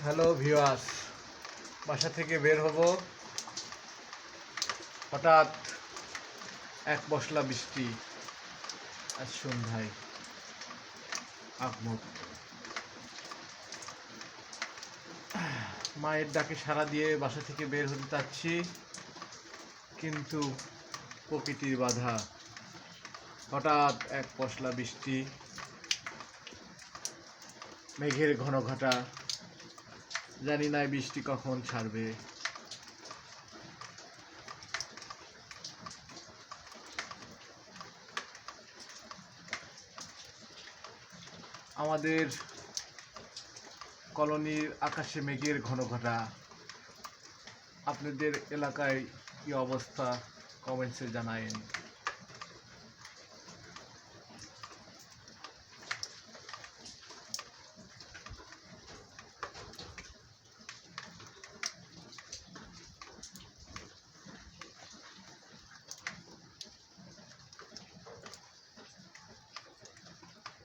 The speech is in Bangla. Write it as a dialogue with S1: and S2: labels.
S1: হ্যালো ভিউয়ার্স, বাসা থেকে বের হব, হঠাৎ এক পশলা বৃষ্টি। আজ সন্ধ্যায় আগমুহূর্ত মায়ের ডাকে সাড়া দিয়ে বাসা থেকে বের হতে চাচ্ছি, কিন্তু প্রকৃতির বাধা। হঠাৎ এক পশলা বৃষ্টি, মেঘের ঘন ঘটা, জানি না বৃষ্টি কখন ছাড়বে। আমাদের কলোনির আকাশে মেঘের ঘন ঘটা। আপনাদের এলাকায় কি অবস্থা কমেন্টসে জানায়েন।